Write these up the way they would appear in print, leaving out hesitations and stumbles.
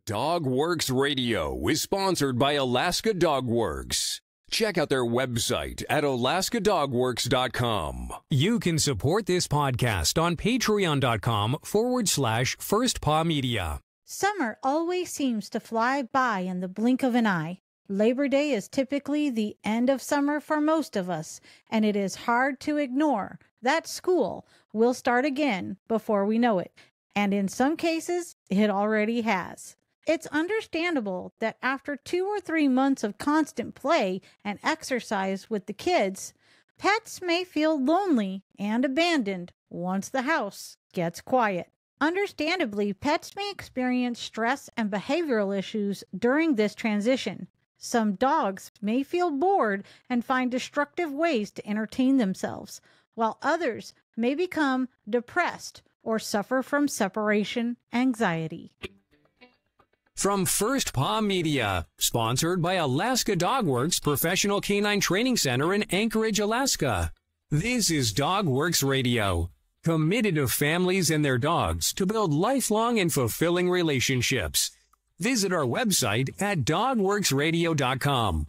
Dogworks Radio is sponsored by Alaska Dog Works. Check out their website at alaskadogworks.com. You can support this podcast on patreon.com/firstpawmedia. Summer always seems to fly by in the blink of an eye. Labor Day is typically the end of summer for most of us, and it is hard to ignore that school will start again before we know it. And in some cases, it already has. It's understandable that after 2 or 3 months of constant play and exercise with the kids, pets may feel lonely and abandoned once the house gets quiet. Understandably, pets may experience stress and behavioral issues during this transition. Some dogs may feel bored and find destructive ways to entertain themselves, while others may become depressed or suffer from separation anxiety. From First Paw Media, sponsored by Alaska Dog Works Professional Canine Training Center in Anchorage, Alaska. This is Dogworks Radio, committed to families and their dogs to build lifelong and fulfilling relationships. Visit our website at dogworksradio.com.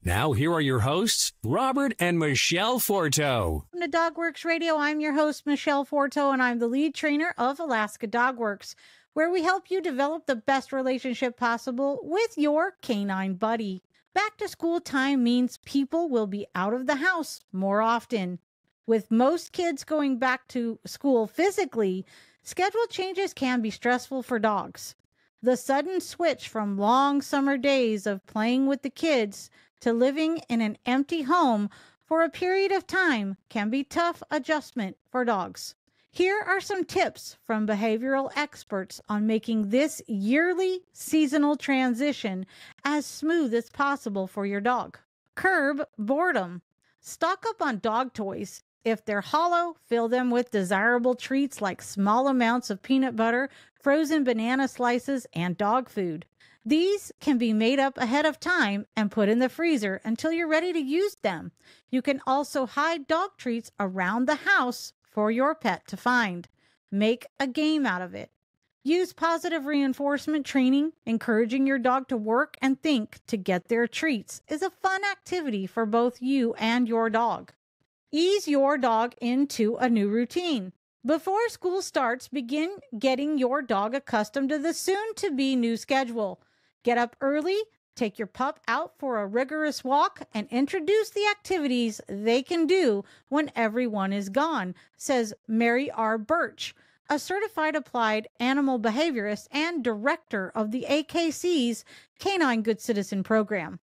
Now, here are your hosts, Robert and Michelle Forto. Welcome to Dogworks Radio. I'm your host, Michelle Forto, and I'm the lead trainer of Alaska Dog Works, where we help you develop the best relationship possible with your canine buddy. Back to school time means people will be out of the house more often. With most kids going back to school physically, schedule changes can be stressful for dogs. The sudden switch from long summer days of playing with the kids to living in an empty home for a period of time can be a tough adjustment for dogs. Here are some tips from behavioral experts on making this yearly seasonal transition as smooth as possible for your dog. Curb boredom. Stock up on dog toys. If they're hollow, fill them with desirable treats like small amounts of peanut butter, frozen banana slices, and dog food. These can be made up ahead of time and put in the freezer until you're ready to use them. You can also hide dog treats around the house for your pet to find. Make a game out of it. Use positive reinforcement training. Encouraging your dog to work and think to get their treats is a fun activity for both you and your dog. Ease your dog into a new routine. Before school starts, begin getting your dog accustomed to the soon-to-be new schedule. Get up early, take your pup out for a rigorous walk, and introduce the activities they can do when everyone is gone, says Mary R. Birch, a certified applied animal behaviorist and director of the AKC's Canine Good Citizen program.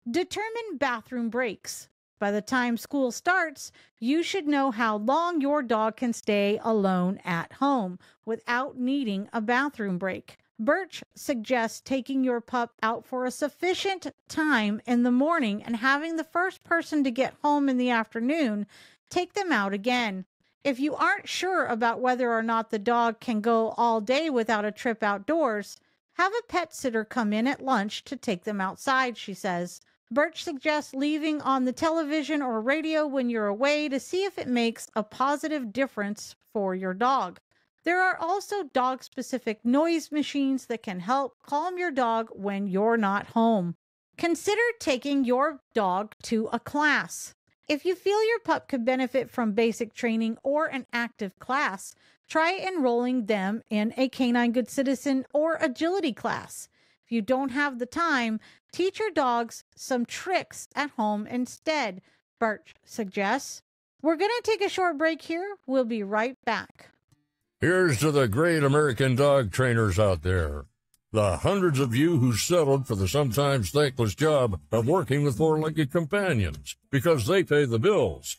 Determine bathroom breaks. By the time school starts, you should know how long your dog can stay alone at home without needing a bathroom break. Birch suggests taking your pup out for a sufficient time in the morning and having the first person to get home in the afternoon take them out again. If you aren't sure about whether or not the dog can go all day without a trip outdoors, have a pet sitter come in at lunch to take them outside, she says. Birch suggests leaving on the television or radio when you're away to see if it makes a positive difference for your dog. There are also dog-specific noise machines that can help calm your dog when you're not home. Consider taking your dog to a class. If you feel your pup could benefit from basic training or an active class, try enrolling them in a Canine Good Citizen or agility class. If you don't have the time, teach your dogs some tricks at home instead, Birch suggests. We're going to take a short break here. We'll be right back. Here's to the great American dog trainers out there. The hundreds of you who settled for the sometimes thankless job of working with four-legged companions because they pay the bills.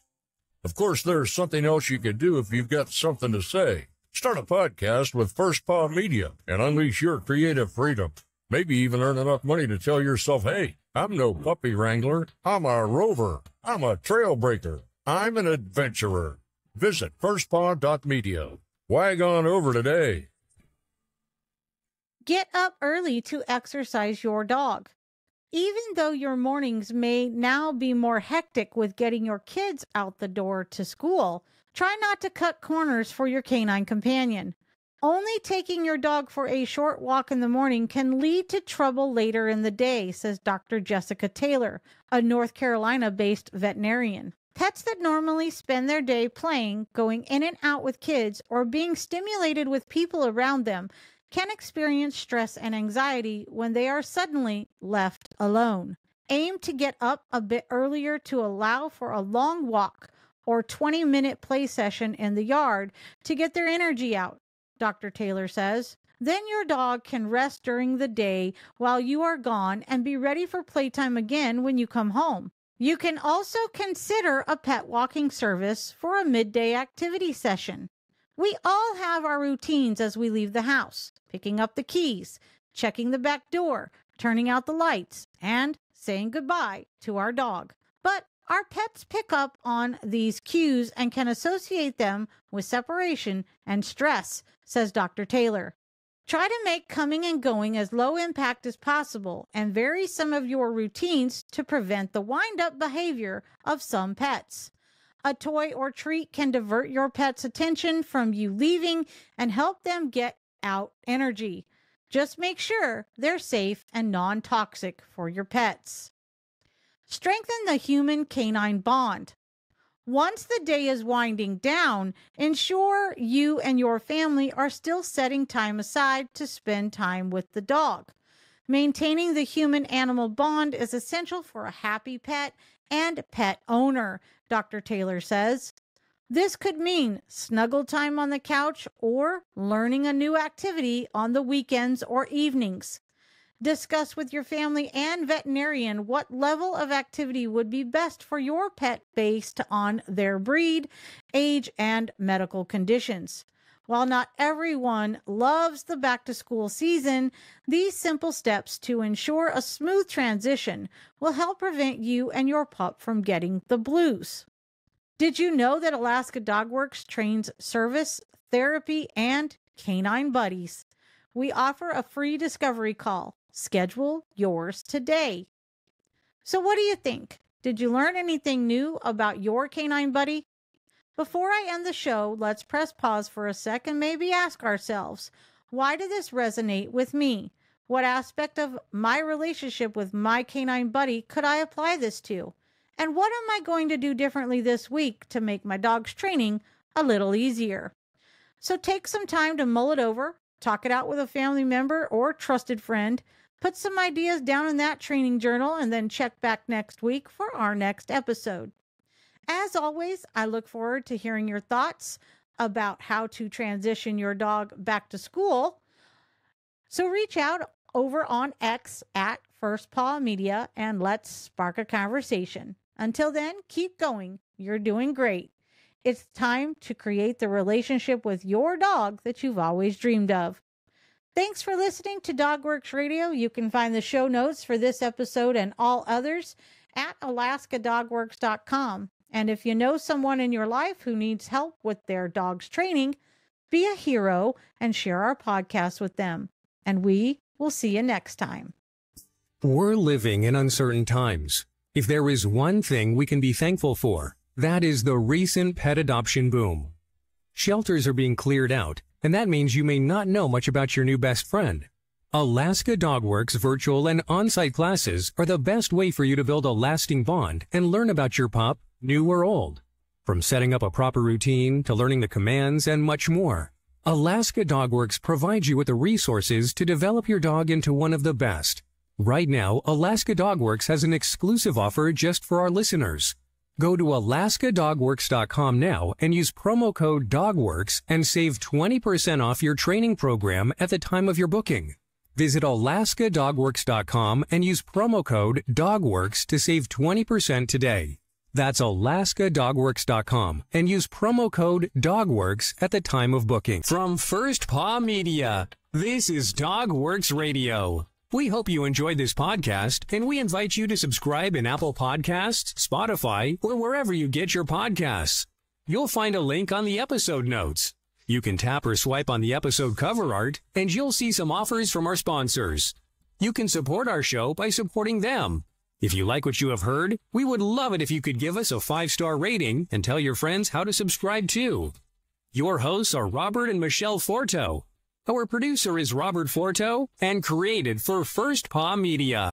Of course, there's something else you can do if you've got something to say. Start a podcast with First Paw Media and unleash your creative freedom. Maybe even earn enough money to tell yourself, hey, I'm no puppy wrangler. I'm a rover. I'm a trail breaker. I'm an adventurer. Visit firstpaw.media. Wag on over today. Get up early to exercise your dog. Even though your mornings may now be more hectic with getting your kids out the door to school, try not to cut corners for your canine companion. Only taking your dog for a short walk in the morning can lead to trouble later in the day, says Dr. Jessica Taylor, a North Carolina-based veterinarian. Pets that normally spend their day playing, going in and out with kids, or being stimulated with people around them can experience stress and anxiety when they are suddenly left alone. Aim to get up a bit earlier to allow for a long walk or 20-minute play session in the yard to get their energy out, Dr. Taylor says. Then your dog can rest during the day while you are gone and be ready for playtime again when you come home. You can also consider a pet walking service for a midday activity session. We all have our routines as we leave the house, picking up the keys, checking the back door, turning out the lights, and saying goodbye to our dog. But our pets pick up on these cues and can associate them with separation and stress, says Dr. Taylor. Try to make coming and going as low impact as possible and vary some of your routines to prevent the wind-up behavior of some pets. A toy or treat can divert your pet's attention from you leaving and help them get out energy. Just make sure they're safe and non-toxic for your pets. Strengthen the human-canine bond. Once the day is winding down, ensure you and your family are still setting time aside to spend time with the dog. Maintaining the human-animal bond is essential for a happy pet and pet owner, Dr. Taylor says. This could mean snuggle time on the couch or learning a new activity on the weekends or evenings. Discuss with your family and veterinarian what level of activity would be best for your pet based on their breed, age, and medical conditions. While not everyone loves the back-to-school season, these simple steps to ensure a smooth transition will help prevent you and your pup from getting the blues. Did you know that Alaska Dog Works trains service, therapy, and canine buddies? We offer a free discovery call. Schedule yours today. So what do you think? Did you learn anything new about your canine buddy? Before I end the show, let's press pause for a sec and maybe ask ourselves, why did this resonate with me? What aspect of my relationship with my canine buddy could I apply this to? And what am I going to do differently this week to make my dog's training a little easier? So take some time to mull it over, talk it out with a family member or trusted friend, put some ideas down in that training journal, and then check back next week for our next episode. As always, I look forward to hearing your thoughts about how to transition your dog back to school. So reach out over on X at First Paw Media and let's spark a conversation. Until then, keep going. You're doing great. It's time to create the relationship with your dog that you've always dreamed of. Thanks for listening to DogWorks Radio. You can find the show notes for this episode and all others at alaskadogworks.com. And if you know someone in your life who needs help with their dog's training, be a hero and share our podcast with them. And we will see you next time. We're living in uncertain times. If there is one thing we can be thankful for, that is the recent pet adoption boom. Shelters are being cleared out, and that means you may not know much about your new best friend. Alaska Dog Works virtual and on-site classes are the best way for you to build a lasting bond and learn about your pup, new or old. From setting up a proper routine to learning the commands and much more, Alaska Dog Works provides you with the resources to develop your dog into one of the best. Right now, Alaska Dog Works has an exclusive offer just for our listeners. Go to alaskadogworks.com now and use promo code DOGWORKS and save 20% off your training program at the time of your booking. Visit alaskadogworks.com and use promo code DOGWORKS to save 20% today. That's alaskadogworks.com and use promo code DOGWORKS at the time of booking. From First Paw Media, this is DogWorks Radio. We hope you enjoyed this podcast, and we invite you to subscribe in Apple Podcasts, Spotify, or wherever you get your podcasts. You'll find a link on the episode notes. You can tap or swipe on the episode cover art, and you'll see some offers from our sponsors. You can support our show by supporting them. If you like what you have heard, we would love it if you could give us a 5-star rating and tell your friends how to subscribe too. Your hosts are Robert and Michelle Forto. Our producer is Robert Forto and created for First Paw Media.